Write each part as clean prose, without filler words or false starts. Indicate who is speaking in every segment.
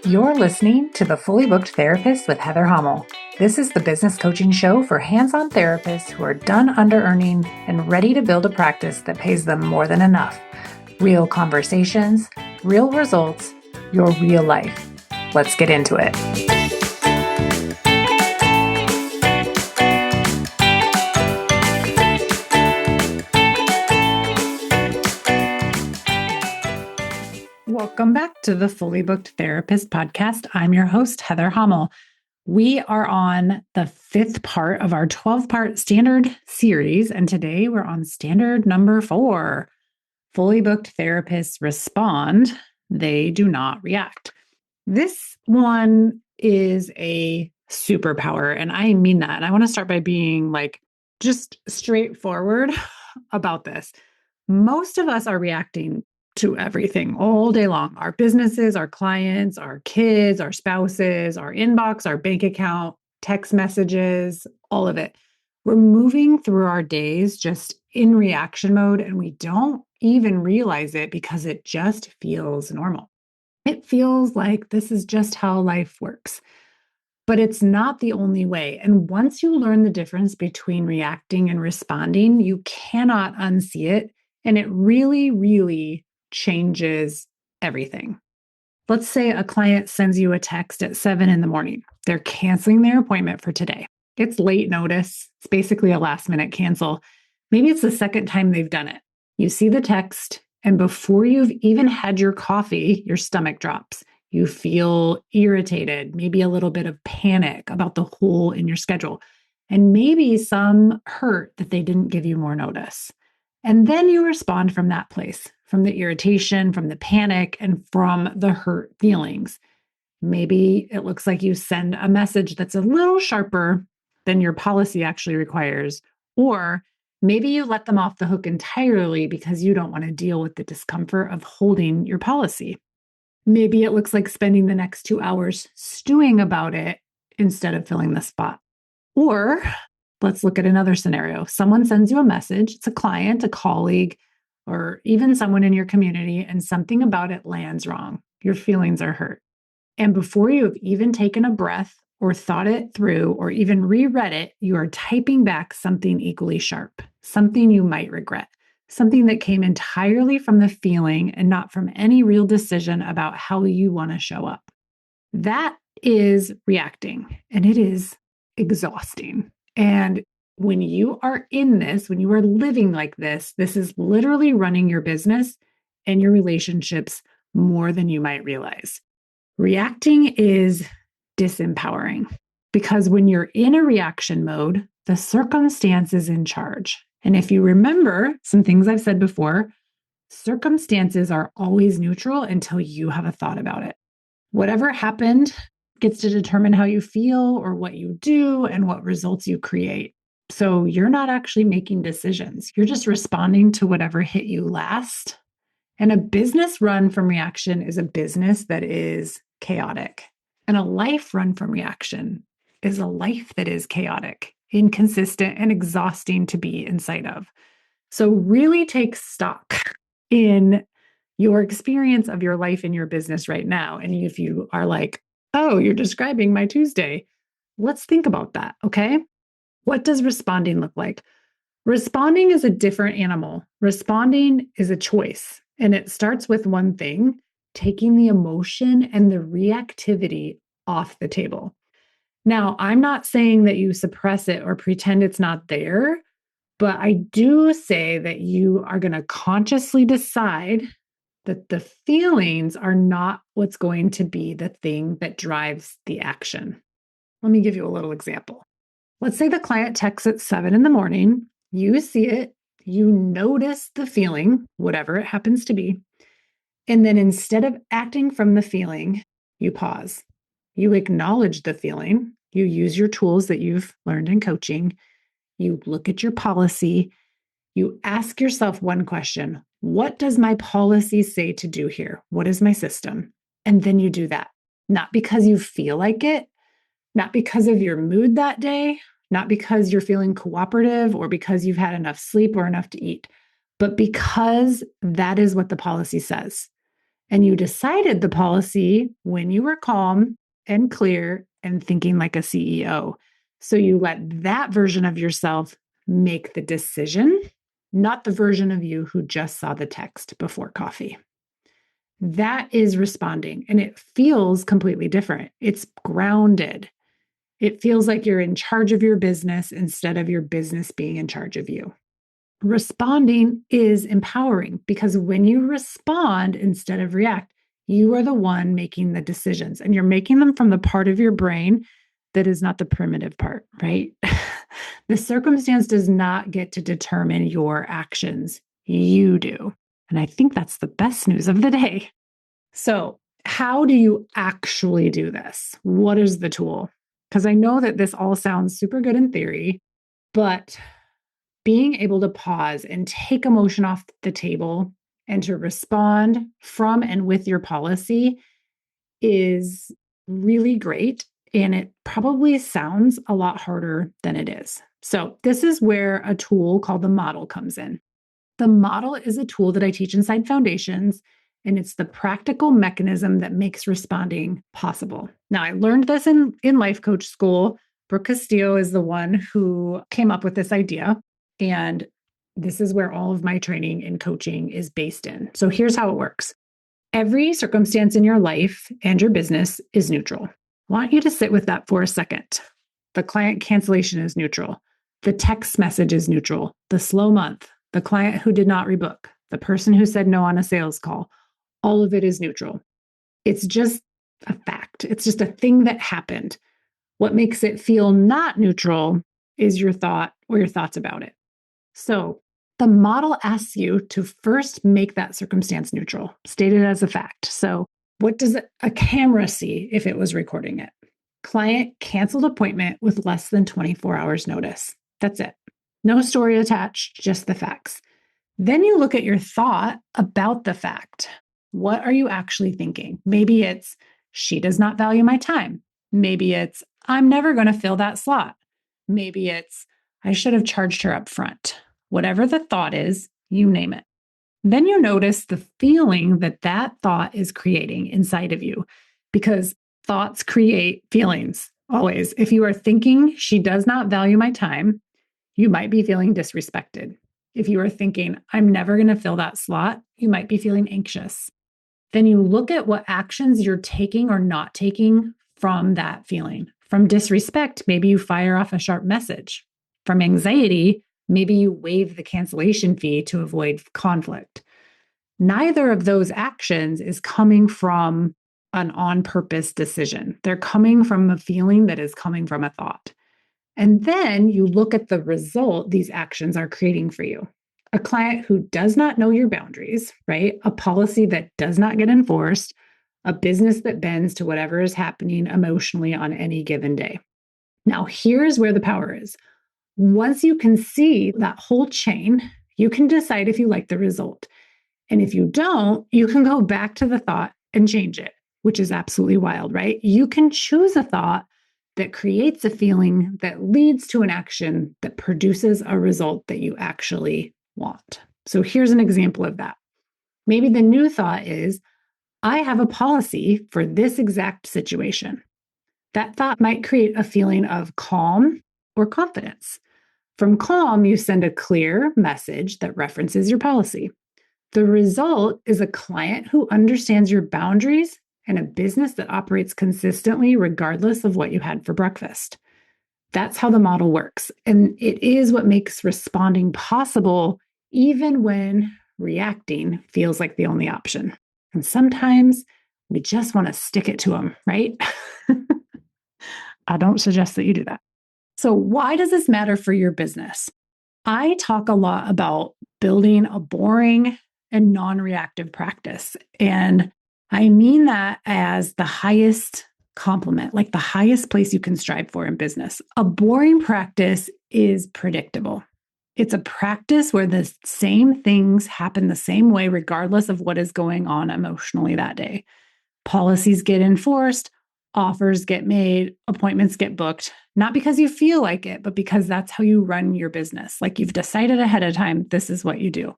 Speaker 1: You're listening to The Fully Booked Therapist with Heather Hummel. This is the business coaching show for hands-on therapists who are done under-earning and ready to build a practice that pays them more than enough. Real conversations, real results, your real life. Let's get into it. Welcome back to the Fully Booked Therapist podcast. I'm your host, Heather Hummel. We are on the fifth part of our 12-part standard series, and today we're on standard number 4. Fully booked therapists respond, they do not react. This one is a superpower, and I mean that. And I want to start by being just straightforward about this. Most of us are reacting to everything all day long. Our businesses, our clients, our kids, our spouses, our inbox, our bank account, text messages, all of it. We're moving through our days just in reaction mode, and we don't even realize it because it just feels normal. It feels like this is just how life works. But it's not the only way. And once you learn the difference between reacting and responding, you cannot unsee it. And it really, really changes everything. Let's say a client sends you a text at 7 a.m. They're canceling their appointment for today. It's late notice. It's basically a last minute cancel. Maybe it's the second time they've done it. You see the text, and before you've even had your coffee, your stomach drops. You feel irritated, maybe a little bit of panic about the hole in your schedule, and maybe some hurt that they didn't give you more notice. And then you respond from that place, from the irritation, from the panic, and from the hurt feelings. Maybe it looks like you send a message that's a little sharper than your policy actually requires, or maybe you let them off the hook entirely because you don't want to deal with the discomfort of holding your policy. Maybe it looks like spending the next 2 hours stewing about it instead of filling the spot. Or let's look at another scenario. Someone sends you a message. It's a client, a colleague, or even someone in your community, and something about it lands wrong. Your feelings are hurt. And before you have even taken a breath or thought it through or even reread it, you are typing back something equally sharp, something you might regret, something that came entirely from the feeling and not from any real decision about how you want to show up. That is reacting, and it is exhausting. And when you are in this, when you are living like this is literally running your business and your relationships more than you might realize. Reacting is disempowering because when you're in a reaction mode, the circumstance is in charge. And if you remember some things I've said before, circumstances are always neutral until you have a thought about it. Whatever happened gets to determine how you feel or what you do and what results you create. So you're not actually making decisions. You're just responding to whatever hit you last. And a business run from reaction is a business that is chaotic. And a life run from reaction is a life that is chaotic, inconsistent, and exhausting to be inside of. So really take stock in your experience of your life in your business right now. And if you are like, oh, you're describing my Tuesday, let's think about that, okay? What does responding look like? Responding is a different animal. Responding is a choice, and it starts with one thing, taking the emotion and the reactivity off the table. Now, I'm not saying that you suppress it or pretend it's not there, but I do say that you are going to consciously decide that the feelings are not what's going to be the thing that drives the action. Let me give you a little example. Let's say the client texts at 7 a.m. You see it, you notice the feeling, whatever it happens to be. And then instead of acting from the feeling, you pause. You acknowledge the feeling. You use your tools that you've learned in coaching. You look at your policy. You ask yourself one question. What does my policy say to do here? What is my system? And then you do that. Not because you feel like it, not because of your mood that day, not because you're feeling cooperative or because you've had enough sleep or enough to eat, but because that is what the policy says. And you decided the policy when you were calm and clear and thinking like a CEO. So you let that version of yourself make the decision, not the version of you who just saw the text before coffee. That is responding, and it feels completely different. It's grounded. It feels like you're in charge of your business instead of your business being in charge of you. Responding is empowering because when you respond instead of react, you are the one making the decisions, and you're making them from the part of your brain that is not the primitive part, right? The circumstance does not get to determine your actions. You do. And I think that's the best news of the day. So, how do you actually do this? What is the tool? Because I know that this all sounds super good in theory, but being able to pause and take emotion off the table and to respond from and with your policy is really great. And it probably sounds a lot harder than it is. So, this is where a tool called the model comes in. The model is a tool that I teach inside Foundations, and it's the practical mechanism that makes responding possible. Now, I learned this in life coach school. Brooke Castillo is the one who came up with this idea. And this is where all of my training and coaching is based in. So here's how it works. Every circumstance in your life and your business is neutral. I want you to sit with that for a second. The client cancellation is neutral. The text message is neutral. The slow month, the client who did not rebook, the person who said no on a sales call, all of it is neutral. It's just a fact. It's just a thing that happened. What makes it feel not neutral is your thought or your thoughts about it. So the model asks you to first make that circumstance neutral, state it as a fact. So what does a camera see if it was recording it? Client canceled appointment with less than 24 hours notice. That's it. No story attached, just the facts. Then you look at your thought about the fact. What are you actually thinking? Maybe it's, she does not value my time. Maybe it's, I'm never going to fill that slot. Maybe it's, I should have charged her up front. Whatever the thought is, you name it. Then you notice the feeling that that thought is creating inside of you, because thoughts create feelings always. If you are thinking, she does not value my time, you might be feeling disrespected. If you are thinking, I'm never going to fill that slot, you might be feeling anxious. Then you look at what actions you're taking or not taking from that feeling. From disrespect, maybe you fire off a sharp message. From anxiety, maybe you waive the cancellation fee to avoid conflict. Neither of those actions is coming from an on-purpose decision. They're coming from a feeling that is coming from a thought. And then you look at the result these actions are creating for you. A client who does not know your boundaries, right? A policy that does not get enforced, a business that bends to whatever is happening emotionally on any given day. Now, here's where the power is. Once you can see that whole chain, you can decide if you like the result. And if you don't, you can go back to the thought and change it, which is absolutely wild, right? You can choose a thought that creates a feeling that leads to an action that produces a result that you actually want. So here's an example of that. Maybe the new thought is, I have a policy for this exact situation. That thought might create a feeling of calm or confidence. From calm, you send a clear message that references your policy. The result is a client who understands your boundaries and a business that operates consistently regardless of what you had for breakfast. That's how the model works. And it is what makes responding possible, even when reacting feels like the only option. And sometimes we just want to stick it to them, right? I don't suggest that you do that. So, why does this matter for your business? I talk a lot about building a boring and non-reactive practice. And I mean that as the highest compliment, like the highest place you can strive for in business. A boring practice is predictable. It's a practice where the same things happen the same way, regardless of what is going on emotionally that day. Policies get enforced, offers get made, appointments get booked, not because you feel like it, but because that's how you run your business. Like you've decided ahead of time, this is what you do.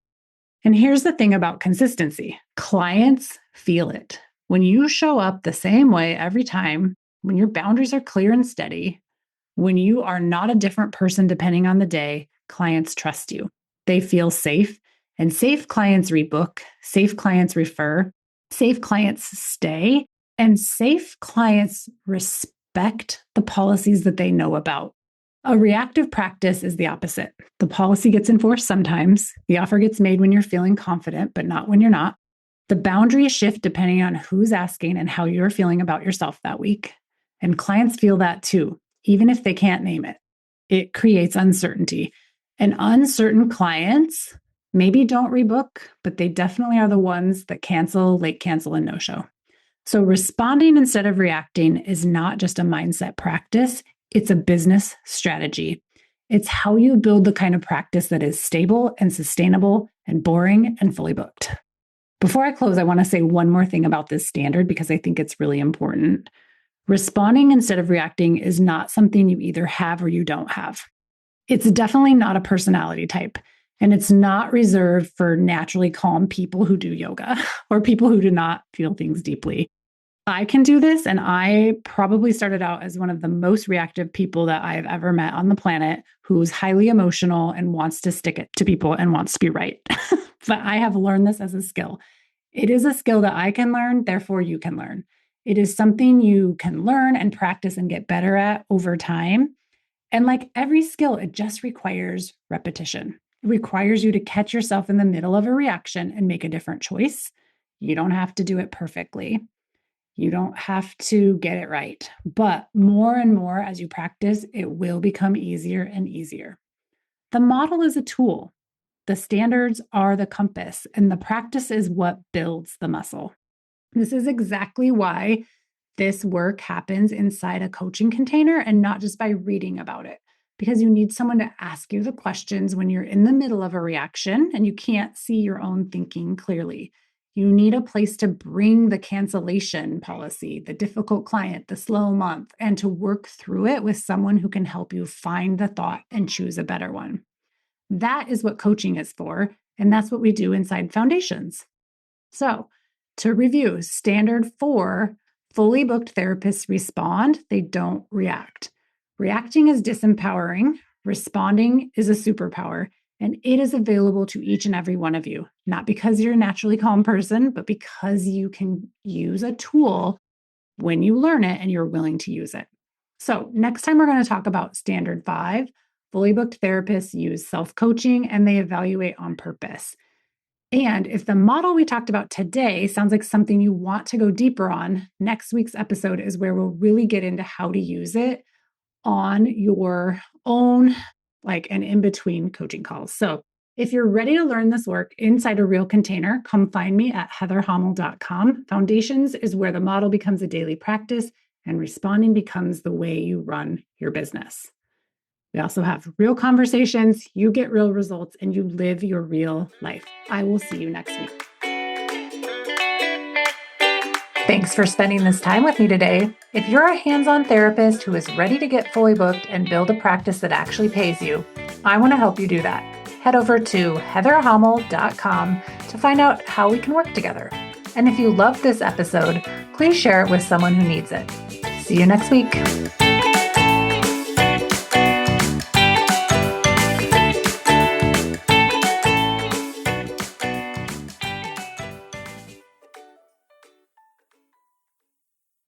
Speaker 1: And here's the thing about consistency. Clients feel it. When you show up the same way every time, when your boundaries are clear and steady, when you are not a different person depending on the day, clients trust you. They feel safe, and safe clients rebook, safe clients refer, safe clients stay, and safe clients respect the policies that they know about. A reactive practice is the opposite. The policy gets enforced sometimes. The offer gets made when you're feeling confident, but not when you're not. The boundaries shift depending on who's asking and how you're feeling about yourself that week. And clients feel that too, even if they can't name it. It creates uncertainty. And uncertain clients maybe don't rebook, but they definitely are the ones that cancel, late cancel, and no show. So responding instead of reacting is not just a mindset practice, it's a business strategy. It's how you build the kind of practice that is stable and sustainable and boring and fully booked. Before I close, I want to say one more thing about this standard because I think it's really important. Responding instead of reacting is not something you either have or you don't have. It's definitely not a personality type, and it's not reserved for naturally calm people who do yoga or people who do not feel things deeply. I can do this, and I probably started out as one of the most reactive people that I've ever met on the planet, who's highly emotional and wants to stick it to people and wants to be right. But I have learned this as a skill. It is a skill that I can learn, therefore you can learn. It is something you can learn and practice and get better at over time. And like every skill, it just requires repetition. It requires you to catch yourself in the middle of a reaction and make a different choice. You don't have to do it perfectly. You don't have to get it right. But more and more as you practice, it will become easier and easier. The model is a tool. The standards are the compass, and the practice is what builds the muscle. This is exactly why this work happens inside a coaching container and not just by reading about it, because you need someone to ask you the questions when you're in the middle of a reaction and you can't see your own thinking clearly. You need a place to bring the cancellation policy, the difficult client, the slow month, and to work through it with someone who can help you find the thought and choose a better one. That is what coaching is for, and that's what we do inside Foundations. So, to review, standard 4, fully booked therapists respond, they don't react. Reacting is disempowering, responding is a superpower, and it is available to each and every one of you, not because you're a naturally calm person, but because you can use a tool when you learn it and you're willing to use it. So, next time we're going to talk about standard 5. Fully booked therapists use self-coaching and they evaluate on purpose. And if the model we talked about today sounds like something you want to go deeper on, next week's episode is where we'll really get into how to use it on your own, like an in-between coaching calls. So if you're ready to learn this work inside a real container, come find me at heatherhommel.com. Foundations is where the model becomes a daily practice and responding becomes the way you run your business. We also have real conversations, you get real results, and you live your real life. I will see you next week. Thanks for spending this time with me today. If you're a hands-on therapist who is ready to get fully booked and build a practice that actually pays you, I want to help you do that. Head over to heatherhommel.com to find out how we can work together. And if you loved this episode, please share it with someone who needs it. See you next week.